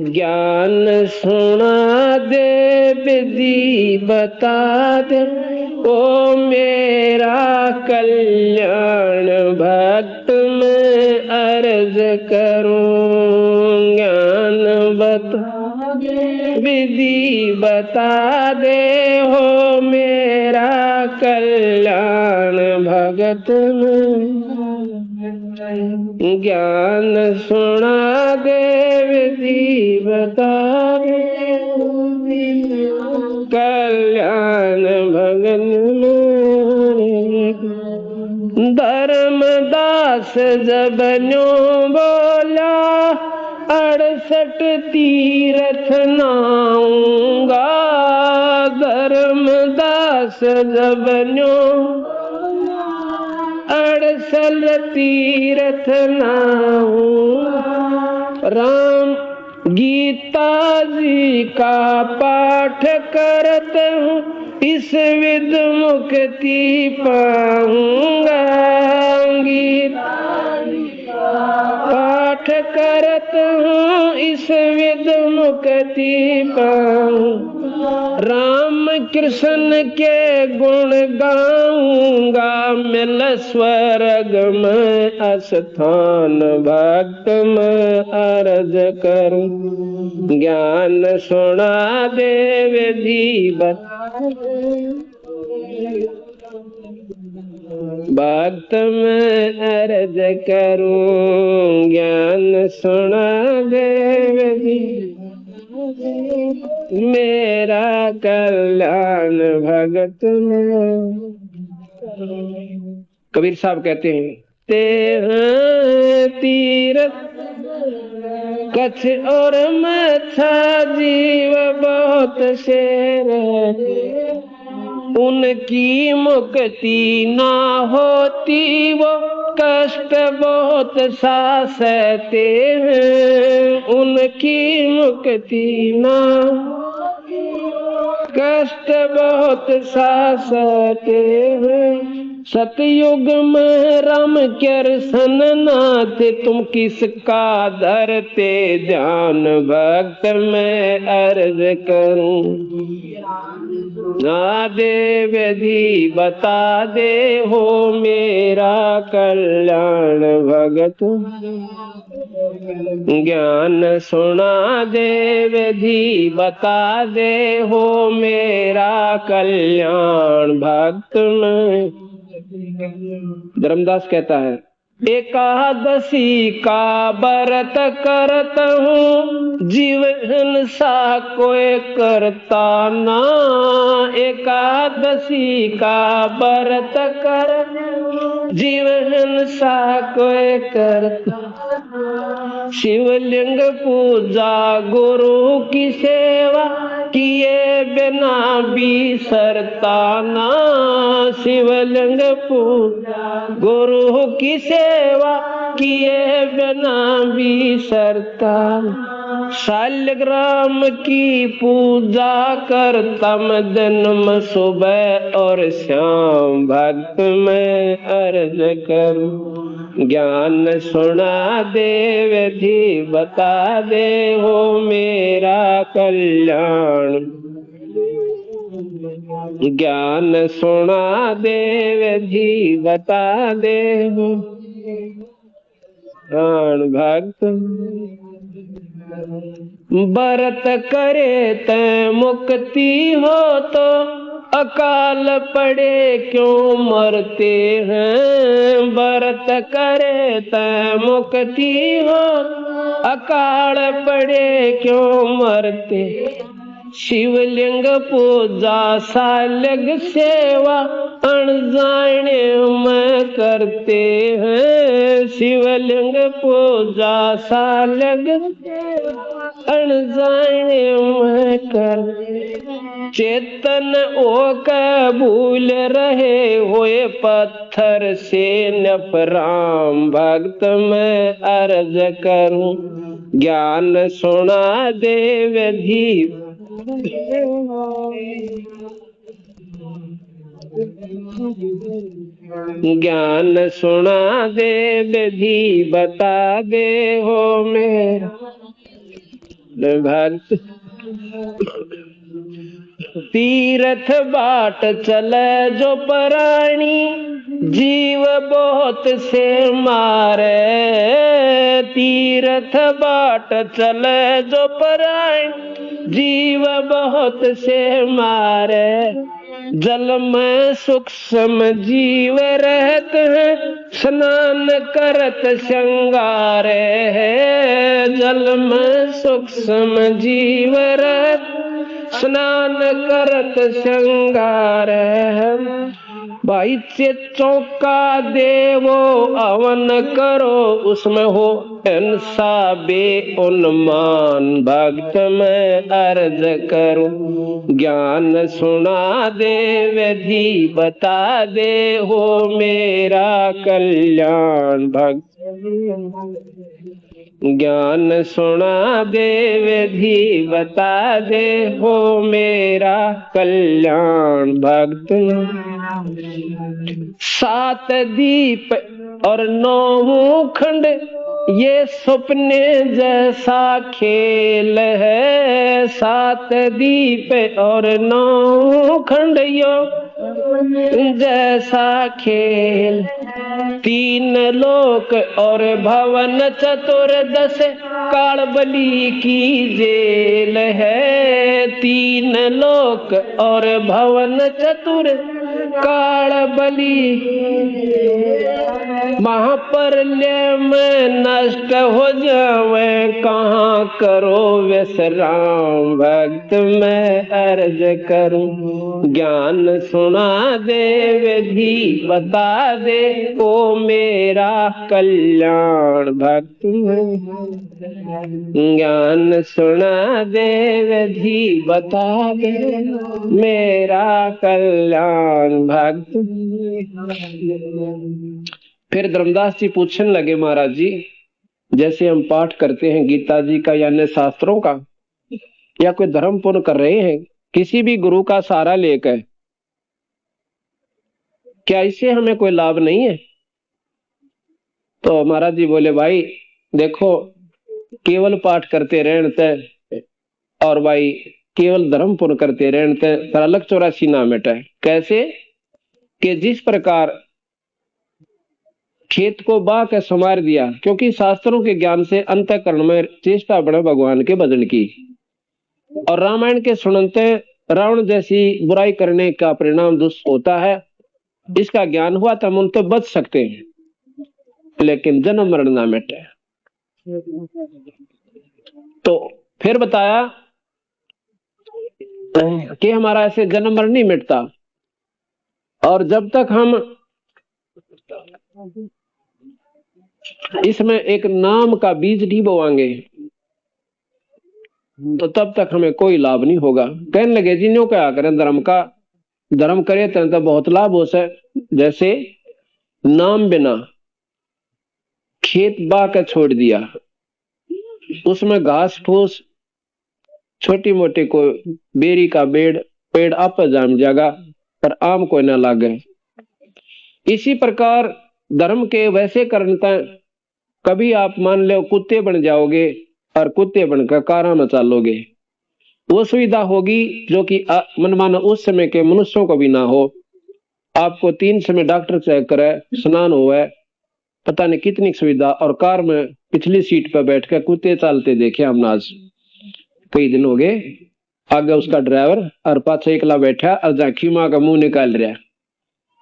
ज्ञान सुना दे विधि बता दे, ओ मेरा कल्याण भक्त में अर्ज करूं। ज्ञान बता दे विधि बता दे, हो मेरा कल्याण भगत में। ज्ञान सुना दे विधि बता दे, कल्याण भगन में। धर्मदास जब न्यों बोला, 68 तीरथ नाऊंगा। धर्मदास जब न्यों 68 तीरथ नाऊंगा। राम गीता जी का पाठ करत हूँ, इस विध मुक्ति पाऊंगा। गीता पाठ करत हूँ, इस विध मुक्ति पाऊंगा। राम कृष्ण के गुण गाऊंगा, मिल स्वर्ग में स्थान भक्त में अर्ज करूं। ज्ञान सुना दे विधि बता दे, भक्त में अर्ज करूं। ज्ञान सुना दे विधि, मेरा कल्याण भगत में। कबीर साहब कहते हैं, ते हैं तीरथ कच्छ और मच्छा, जीव बहुत शेर, उनकी मुक्ति ना होती, वो कष्ट बहुत सा सहते हैं। उनकी मुक्ति ना, कष्ट बहुत सा सहते हैं। सतयुग में राम कृष्ण नाथ, तुम किसका धरते ध्यान भक्त में अर्ज करूं। ना दे विधि बता दे, हो मेरा कल्याण भगत। ज्ञान सुना दे विधि बता दे, हो मेरा कल्याण भक्त में। धर्मदास कहता है, एकादशी का व्रत करत हूँ, जीव हिंसा कोई करता ना। एकादशी का व्रत कर, जीव हिंसा कोई करता। शिवलिंग पूजा गुरु की सेवा, किए बिना बिसरता ना। शिवलिंग पूजा गुरु की सेवा, किए बिना बिसरता। शालिग्राम की पूजा करता मैं जन्म सुबह और शाम, भक्त में अर्ज करूं। ज्ञान सुना दे विधि बता दे, हो मेरा कल्याण। ज्ञान सुना दे विधि बता दे, हो प्राण भक्त। व्रत करे ते मुक्ति हो तो, अकाल पड़े क्यों मरते हैं। व्रत करे ते मुक्ति हो, अकाल पड़े क्यों मरते। शिवलिंग पूजा सालग सेवा, अनजाने में करते हैं। शिवलिंग पूजा सालग अनजाने में कर। चेतन ओकर भूल रहे होए, पत्थर से नपराम भक्त में अर्ज करूं। ज्ञान सुना दे विधि ज्ञान सुना दे विधि बता दे, हो मेरा भक्त तीर्थ बाट चले जो प्राणी, जीव बहुत से मारे। तीर्थ बाट चले जो प्राणी, जीव बहुत से मारे। जल में सूक्ष्म जीव रहत हैं, स्नान करत श्रृंगारे है। जल में सूक्ष्म जीव रहत, स्नान करत श्रृंगार है। भाई से चौका देवो अवन करो, उसमें हो हिंसा बे उन्मान। भक्त मैं अर्ज करूं, ज्ञान सुना दे, विधि बता दे, हो मेरा कल्याण। भक्त ज्ञान सुना दे, विधि बता दे, हो मेरा कल्याण। भक्त 7 दीप और 9 खंड, ये सपने जैसा खेल है। 7 दीप और 9 खंड यो जैसा खेल। 3 लोक और भवन चतुर्दश, कालबली की जेल है। 3 लोक और भवन चतुर, कालबली। महाप्रलय में नष्ट हो जावे, कहाँ करो विश्राम। भक्त मैं अर्ज करूं, ज्ञान सुना दे, विधि बता दे, ओ मेरा कल्याण। भक्त ज्ञान सुना दे, विधि बता दे, मेरा कल्याण। भक्त फिर धर्मदास जी पूछने लगे, महाराज जी जैसे हम पाठ करते हैं गीता जी का या अन्य शास्त्रों का, या कोई धर्म पूर्ण कर रहे हैं किसी भी गुरु का सहारा लेकर, क्या इससे हमें कोई लाभ नहीं है? तो महाराज जी बोले, भाई देखो केवल पाठ करते रहते और भाई केवल धर्म पूर्ण करते रहते, पर अलग 84 ना मिटे। कैसे कि जिस प्रकार खेत को बा के संवार दिया, क्योंकि शास्त्रों के ज्ञान से अंतःकरण में चेष्टा बढ़े भगवान के भजन की, और रामायण के सुनते रावण जैसी बुराई करने का परिणाम दुष्ट होता है, इसका ज्ञान हुआ तो हम उन तो बच सकते हैं, लेकिन जन्म मरण ना मिटे। तो फिर बताया कि हमारा ऐसे जन्म मरण नहीं मिटता, और जब तक हम इसमें एक नाम का बीज नहीं बोएंगे तो तब तक हमें कोई लाभ नहीं होगा। कहने लगे जी न्यों क्या करें, धर्म का धर्म करे तो बहुत लाभ हो सके। जैसे नाम बिना खेत बा के छोड़ दिया, उसमें घास फूस छोटी मोटी को बेरी का पेड़ आप जाम जाएगा, पर आम को न लागे। इसी प्रकार धर्म के वैसे करता, कभी आप मान लो कुत्ते बन जाओगे और कुत्ते बनकर कारा में चालोगे, वो सुविधा होगी जो कि मनमाना उस समय के मनुष्यों को भी ना हो। आपको 3 समय डॉक्टर चेक करे, स्नान हुआ, पता नहीं कितनी सुविधा, और कार में पिछली सीट पर बैठकर कुत्ते चालते देखे हमने आज कई दिन हो गए। आगे उसका ड्राइवर और पाछे एकला बैठा और झांकी माँ का मुंह निकाल रहा।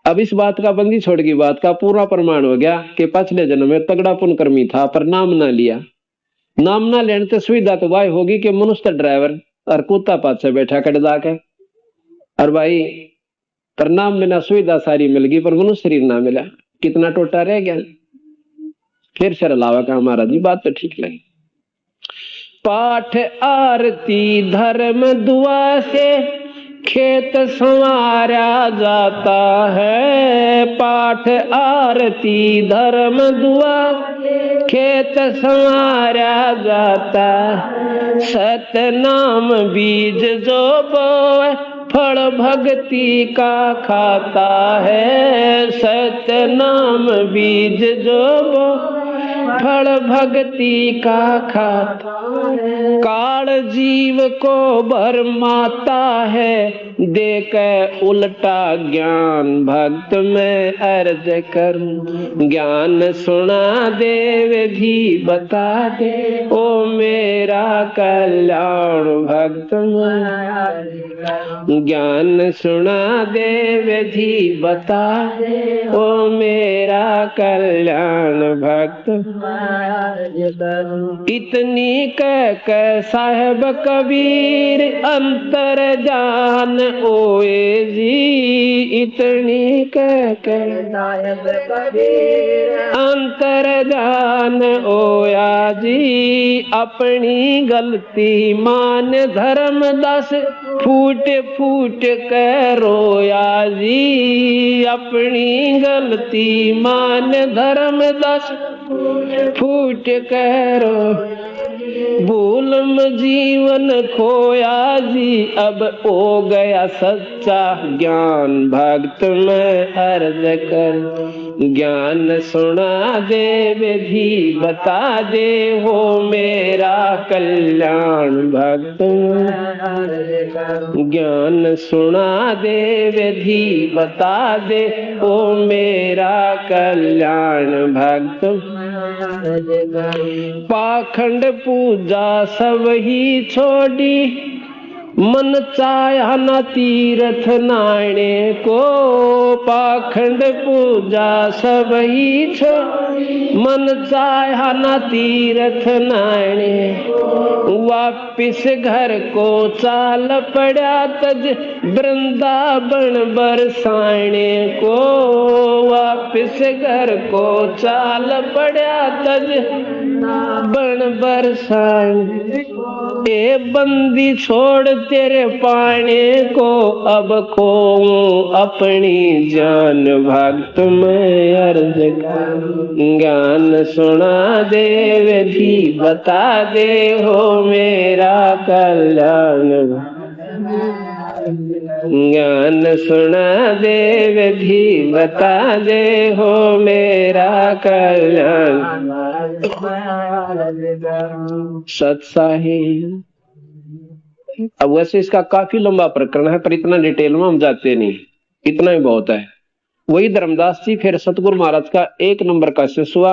अब इस बात का बंदी छोड़ की बात का पूरा प्रमाण हो गया कि पिछले जन्म में तगड़ा पुण्यकर्मी था, पर नाम ना लिया। नाम ना लेने तो सुविधा तो भाई होगी कि मनुष्य ड्राइवर और कुत्ता पाछे बैठा कर जाके, और भाई पर नाम बिना सुविधा सारी मिल गई, पर मनुष्य शरीर ना मिला, कितना टोटा रह गया। फिर सर अलावा का हमारा जी बात तो ठीक लगी। पाठ आरती धर्म दुआ से खेत संवारा जाता है। पाठ आरती धर्म दुआ खेत संवारा जाता। सतनाम बीज जो बोए फल भक्ति का खाता है। सतनाम बीज जो बोए फल भक्ति का खाता। काल जीव को भरमाता है, देकर उल्टा ज्ञान भक्त में अर्ज करूं। ज्ञान सुना दे विधि बता दे, ओ मेरा कल्याण भक्त में। ज्ञान सुना दे विधि बता दे, ओ मेरा कल्याण भक्त। इतनी कह साहेब कबीर अंतर जान ओए जी, इतनी कह साहेब कबीर अंतर जान ओया जी। अपनी गलती मान धर्मदास फूट फूट कर रोया जी। अपनी गलती मान धर्मदास फूट कर भूल में जीवन खोया जी। अब हो गया सच्चा ज्ञान भक्त में अर्ज कर। ज्ञान सुना दे विधि बता दे, हो मेरा कल्याण भक्त में। ज्ञान सुना दे विधि बता दे, ओ मेरा कल्याण भक्त। पाखंड पूजा सब ही छोड़ी, मन चाहा न तीर्थ नाने को। पाखंड पूजा सब ही छोड़ी, मन चाहा न तीर्थ नाने। वापिस घर को चाल पड़ा तज, वृंदावन बरसाने को। वापिस घर को चाल पड़ा तज बन बरसाने। ए बंदी छोड़ तेरे पाने को, अब खो अपनी जान भक्त में अर्ज कर। ज्ञान सुना दे विधि बता दे, हो मेरा कल्याण। ज्ञान सुना दे विधि बता दे, हो मेरा कल्याण। सत्साहिब। अब वैसे इसका काफी लंबा प्रकरण है, पर इतना डिटेल में हम जाते नहीं, इतना ही बहुत है। वही धर्मदास जी फिर सतगुरु महाराज का 1 नंबर का शिष्य हुआ।